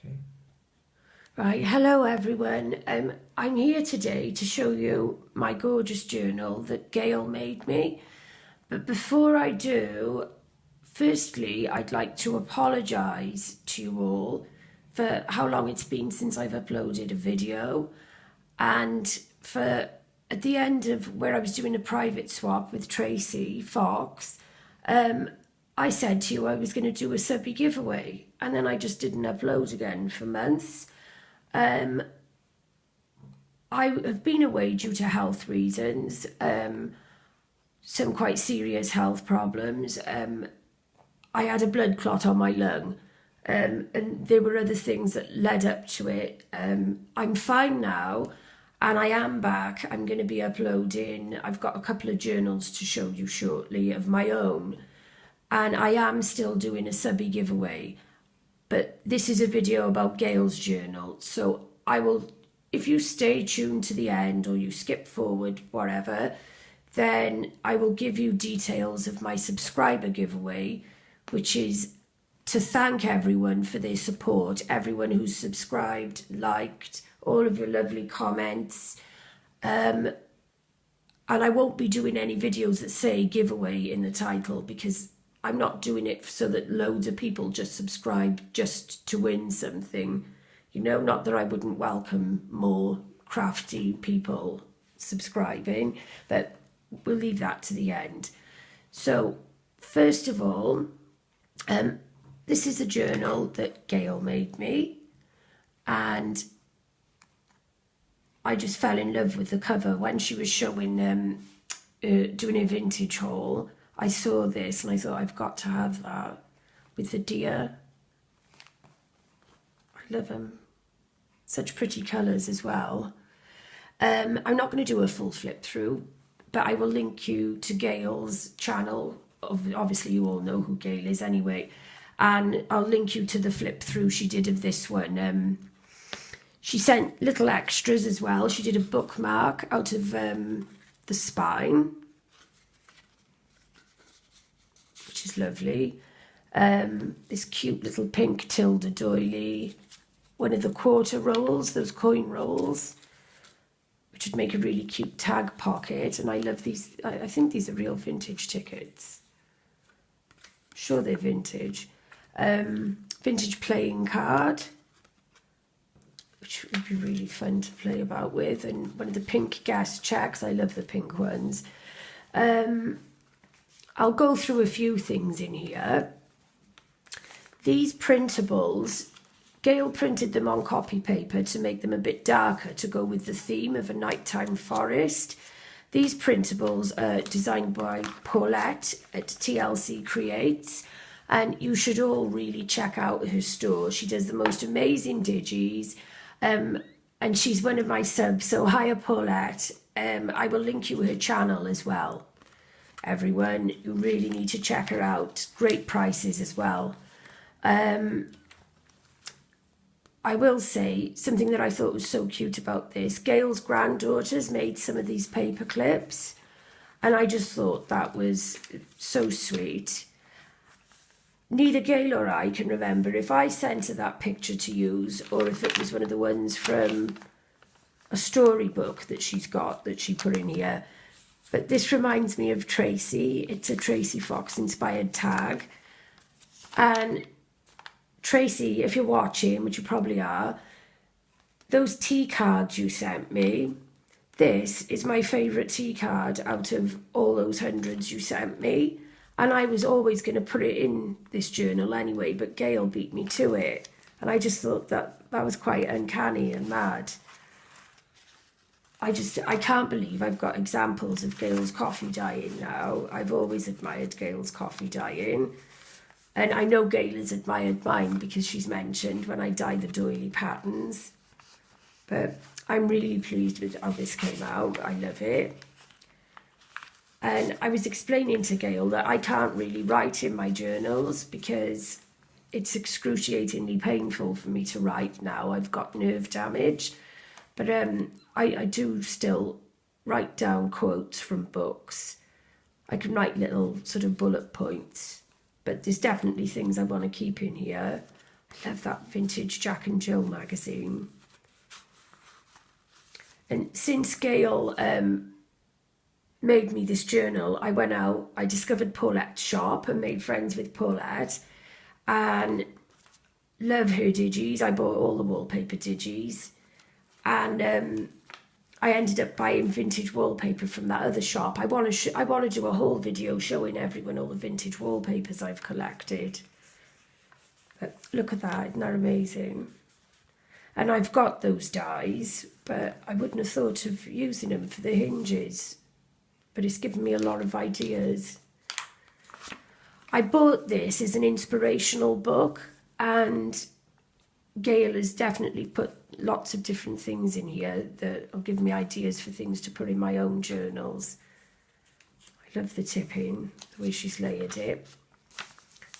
Okay. Right, hello everyone. I'm here today to show you my gorgeous journal that Gail made me. But before I do, firstly, I'd like to apologise to you all for how long it's been since I've uploaded a video, and for at the end of where I was doing a private swap with Tracy Fox, I said to you I was going to do a subby giveaway, and then I just didn't upload again for months. I have been away due to health reasons, some quite serious health problems. I had a blood clot on my lung, and there were other things that led up to it. I'm fine now, and I am back. I'm going to be uploading. I've got a couple of journals to show you shortly of my own, and I am still doing a subby giveaway. But this is a video about Gail's journal, so I will, if you stay tuned to the end or you skip forward, whatever, then I will give you details of my subscriber giveaway, which is to thank everyone for their support, everyone who's subscribed, liked, all of your lovely comments. And I won't be doing any videos that say giveaway in the title, because I'm not doing it so that loads of people just subscribe just to win something. You know, not that I wouldn't welcome more crafty people subscribing, but we'll leave that to the end. So, first of all, this is a journal that Gail made me, and I just fell in love with the cover. When she was showing doing a vintage haul, I saw this and I thought, I've got to have that with the deer. I love them. Such pretty colours as well. I'm not going to do a full flip through, but I will link you to Gail's channel. Obviously you all know who Gail is anyway. And I'll link you to the flip through she did of this one. She sent little extras as well. She did a bookmark out of the spine, which is lovely. This cute little pink Tilda doily, one of the quarter rolls, those coin rolls, which would make a really cute tag pocket. And I love these. I think these are real vintage tickets. I'm sure they're vintage. Vintage playing card, which would be really fun to play about with. And one of the pink gas checks. I love the pink ones. I'll go through a few things in here. These printables, Gail printed them on copy paper to make them a bit darker to go with the theme of a nighttime forest. These printables are designed by Paulette at TLC Creates, and you should all really check out her store. She does the most amazing digis, and she's one of my subs, so hiya Paulette. I will link you her channel as well. Everyone, you really need to check her out. Great prices as well. I will say something that I thought was so cute about this. Gail's granddaughters made some of these paper clips, and I just thought that was so sweet. Neither Gail or I can remember if I sent her that picture to use or if it was one of the ones from a storybook that she's got that she put in here. But this reminds me of Tracy. It's a Tracy Fox inspired tag. And Tracy, if you're watching, which you probably are, those tea cards you sent me, this is my favourite tea card out of all those hundreds you sent me. And I was always going to put it in this journal anyway, but Gail beat me to it. And I just thought that was quite uncanny and mad. I can't believe I've got examples of Gail's coffee dyeing now. I've always admired Gail's coffee dyeing. And I know Gail has admired mine because she's mentioned when I dye the doily patterns. But I'm really pleased with how this came out. I love it. And I was explaining to Gail that I can't really write in my journals because it's excruciatingly painful for me to write now. I've got nerve damage. But I do still write down quotes from books. I can write little sort of bullet points. But there's definitely things I want to keep in here. I love that vintage Jack and Jill magazine. And since Gail made me this journal, I went out, I discovered Paulette's shop and made friends with Paulette, and love her digis. I bought all the wallpaper digis, and I ended up buying vintage wallpaper from that other shop. I want to do a whole video showing everyone all the vintage wallpapers I've collected. But look at that, isn't that amazing? And I've got those dies, but I wouldn't have thought of using them for the hinges. But it's given me a lot of ideas. I bought this as an inspirational book, and Gail has definitely put lots of different things in here that will give me ideas for things to put in my own journals. I love the tipping, the way she's layered it.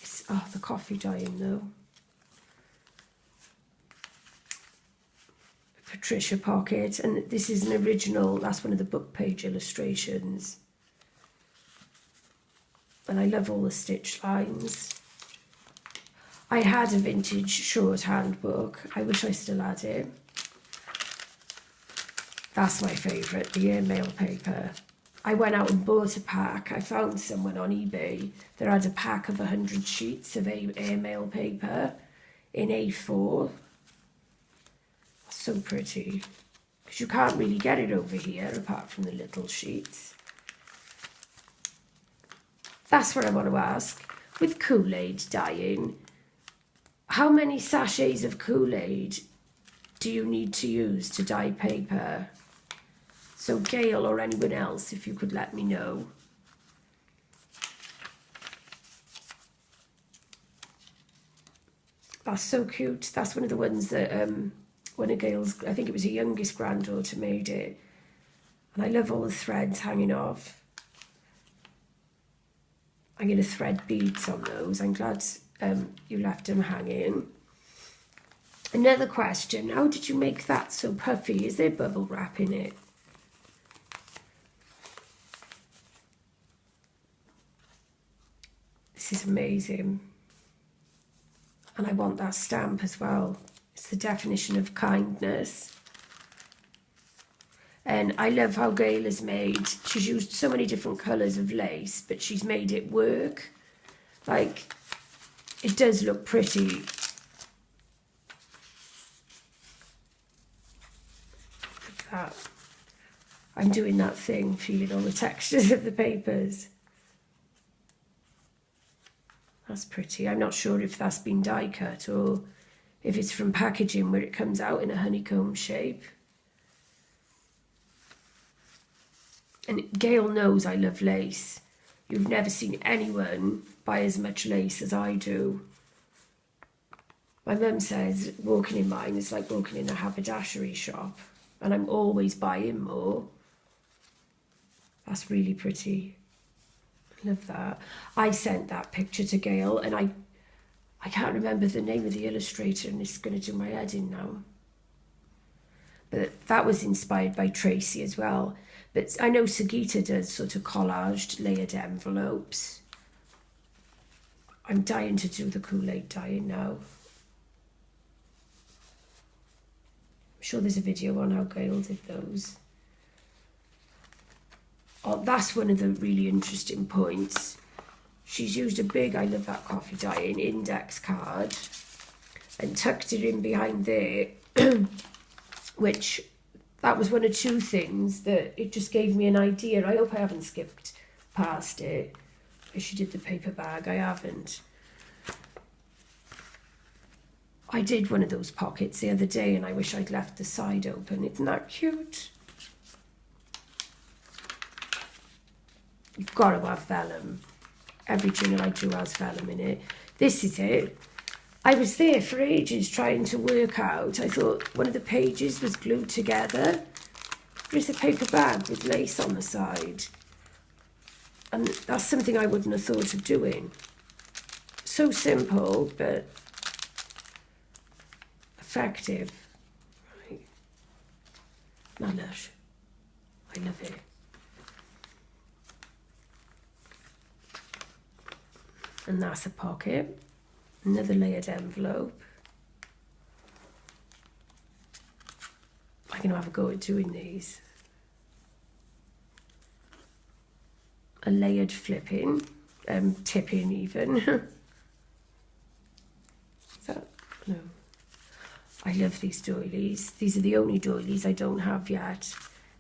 It's, oh, the coffee dyeing though. Patricia pocket, and this is an original, that's one of the book page illustrations. And I love all the stitch lines. I had a vintage shorthand book. I wish I still had it. That's my favourite, the airmail paper. I went out and bought a pack. I found someone on eBay that had a pack of 100 sheets of airmail paper in A4. So pretty, because you can't really get it over here apart from the little sheets. That's what I want to ask. With Kool-Aid dyeing, how many sachets of Kool-Aid do you need to use to dye paper? So Gail or anyone else, if you could let me know. That's so cute. That's one of the ones that one of Gail's, I think it was her youngest granddaughter made it. And I love all the threads hanging off. I'm going to thread beads on those. I'm glad you left them hanging. Another question, how did you make that so puffy? Is there bubble wrap in it? This is amazing. And I want that stamp as well. It's the definition of kindness. And I love how Gail has made, she's used so many different colours of lace, but she's made it work. Like, it does look pretty. Look at that. I'm doing that thing, feeling all the textures of the papers. That's pretty. I'm not sure if that's been die cut or if it's from packaging where it comes out in a honeycomb shape. And Gail knows I love lace. You've never seen anyone buy as much lace as I do. My mum says walking in mine is like walking in a haberdashery shop, and I'm always buying more. That's really pretty. I love that. I sent that picture to Gail, and I can't remember the name of the illustrator, and it's going to do my head in now. But that was inspired by Tracy as well. But I know Sagita does sort of collaged, layered envelopes. I'm dying to do the Kool-Aid dyeing now. I'm sure there's a video on how Gail did those. Oh, that's one of the really interesting points. She's used a big, I love that coffee dyeing, index card and tucked it in behind there, which that was one of two things that it just gave me an idea. I hope I haven't skipped past it. She did the paper bag, I haven't. I did one of those pockets the other day and I wish I'd left the side open. Isn't that cute? You've got to have vellum. Every journal I do has vellum in it. This is it. I was there for ages trying to work out. I thought one of the pages was glued together. There's a paper bag with lace on the side. And that's something I wouldn't have thought of doing. So simple, but effective. Right. Not lush. I love it. And that's a pocket. Another layered envelope. going to have a go at doing these. A layered flipping, tipping even. Is that, no. I love these doilies. These are the only doilies I don't have yet.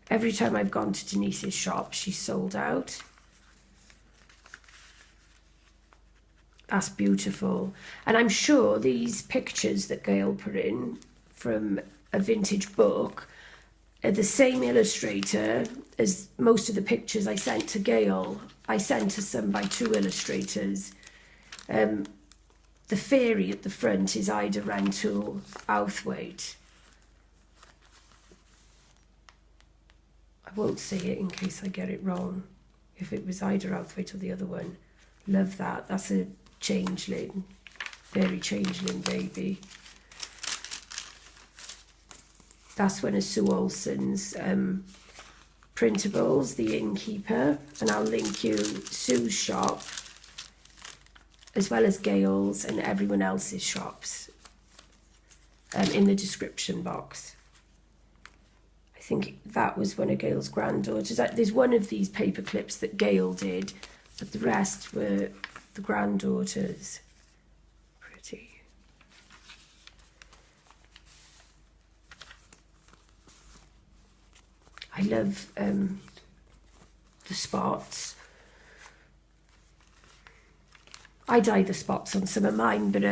Every time I've gone to Denise's shop, she's sold out. That's beautiful. And I'm sure these pictures that Gail put in from a vintage book are the same illustrator as most of the pictures I sent to Gail. I sent her some by 2 illustrators. The fairy at the front is Ida Rantoul Outhwaite. I won't say it in case I get it wrong, if it was Ida Outhwaite or the other one. Love that. That's a changeling, fairy changeling baby. That's one of Sue Olson's printables, The Innkeeper, and I'll link you Sue's shop as well as Gail's and everyone else's shops in the description box. I think that was one of Gail's granddaughters. There's one of these paper clips that Gail did, but the rest were the granddaughters. Pretty. I love the spots. I dye the spots on some of mine, but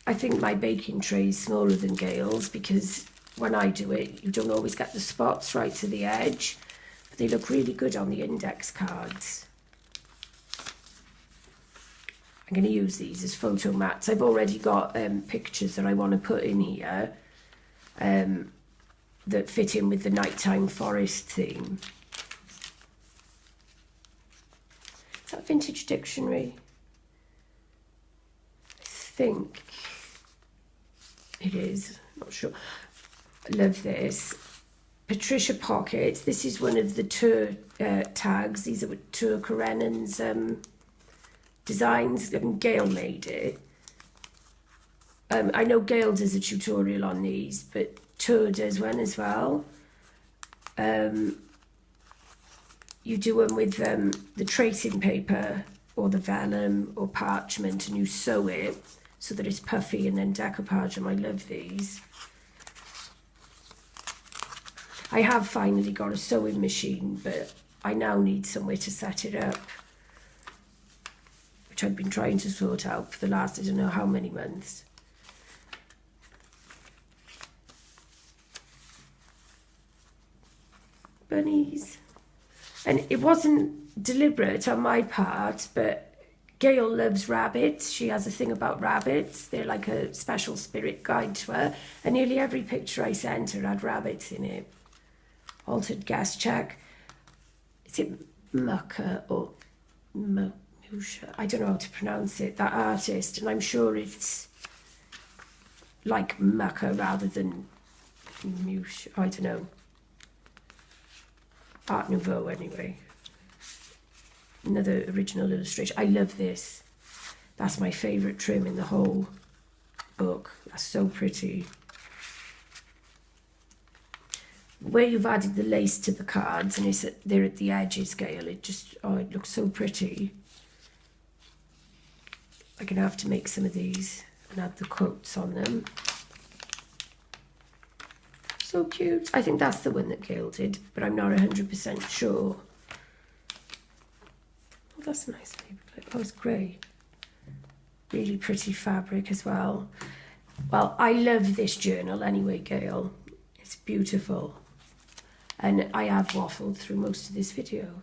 I think my baking tray is smaller than Gail's because when I do it, you don't always get the spots right to the edge, but they look really good on the index cards. I'm going to use these as photo mats. I've already got pictures that I want to put in here that fit in with the nighttime forest theme. Is that Vintage Dictionary? I think it is, not sure. I love this. Patricia Pockets. This is one of the tour tags. These are Tour Karenan's designs, and Gail made it. I know Gail does a tutorial on these, but Tour does one as well. You do one with the tracing paper or the vellum or parchment, and you sew it so that it's puffy and then decoupage them. I love these. I have finally got a sewing machine, but I now need somewhere to set it up, which I've been trying to sort out for the last I don't know how many months. Bunnies. And it wasn't deliberate on my part, but Gail loves rabbits. She has a thing about rabbits. They're like a special spirit guide to her. And nearly every picture I sent her had rabbits in it. Altered gas check. Is it Mucka or Musha? I don't know how to pronounce it, that artist. And I'm sure it's like Mucka rather than Musha. I don't know. Art Nouveau anyway. Another original illustration. I love this. That's my favourite trim in the whole book. That's so pretty. Where you've added the lace to the cards and they're at the edges, Gail, it just, oh, it looks so pretty. I'm going to have to make some of these and add the quotes on them. So cute. I think that's the one that Gail did, but I'm not 100% sure. Oh, that's a nice paper clip. Oh, it's grey. Really pretty fabric as well. Well, I love this journal anyway, Gail. It's beautiful. And I have waffled through most of this video.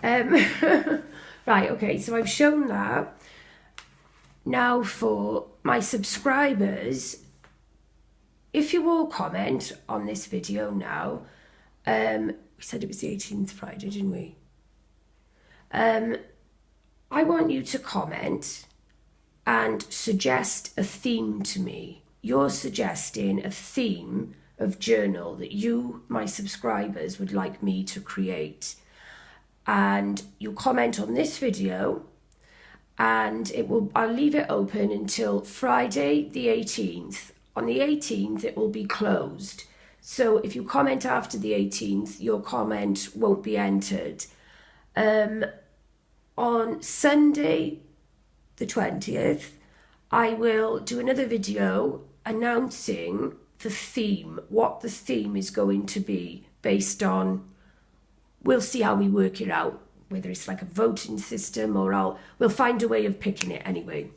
Right, okay, so I've shown that. Now for my subscribers, if you all comment on this video now, we said it was the 18th Friday, didn't we? I want you to comment and suggest a theme to me. You're suggesting a theme of journal that you, my subscribers, would like me to create. And you comment on this video, and I'll leave it open until Friday the 18th. On the 18th, it will be closed. So if you comment after the 18th, your comment won't be entered. On Sunday, the 20th, I will do another video announcing the theme, what the theme is going to be based on. We'll see how we work it out, whether it's like a voting system or we'll find a way of picking it anyway.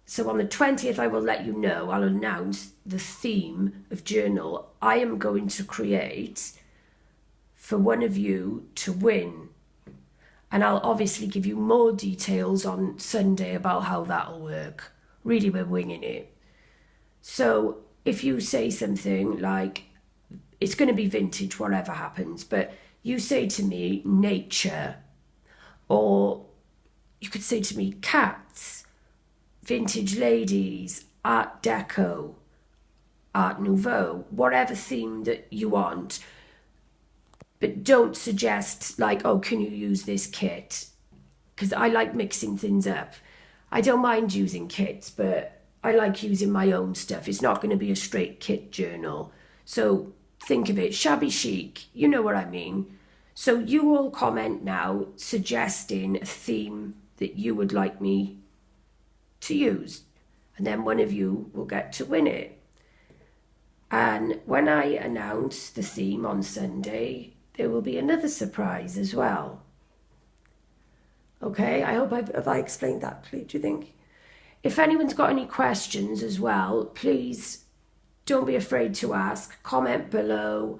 So on the 20th, I will let you know, I'll announce the theme of journal I am going to create for one of you to win. And I'll obviously give you more details on Sunday about how that'll work. Really, we're winging it. So if you say something like, it's going to be vintage, whatever happens, but you say to me, nature, or you could say to me, cats, vintage ladies, art deco, art nouveau, whatever theme that you want. But don't suggest like, oh, can you use this kit? Because I like mixing things up. I don't mind using kits, but I like using my own stuff. It's not going to be a straight kit journal. So think of it, shabby chic, you know what I mean. So you all comment now suggesting a theme that you would like me to use. And then one of you will get to win it. And when I announce the theme on Sunday, there will be another surprise as well. Okay, I hope have I explained that clearly, do you think? If anyone's got any questions as well, please don't be afraid to ask. Comment below.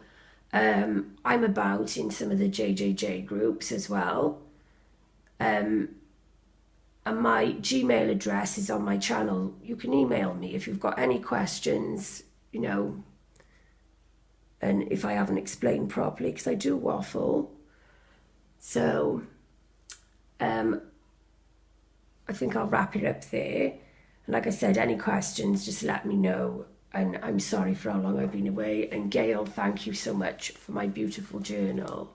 I'm about in some of the JJJ groups as well. And my Gmail address is on my channel. You can email me if you've got any questions, you know, and if I haven't explained properly, because I do waffle. So I think I'll wrap it up there. And like I said, any questions, just let me know. And I'm sorry for how long I've been away. And Gail, thank you so much for my beautiful journal.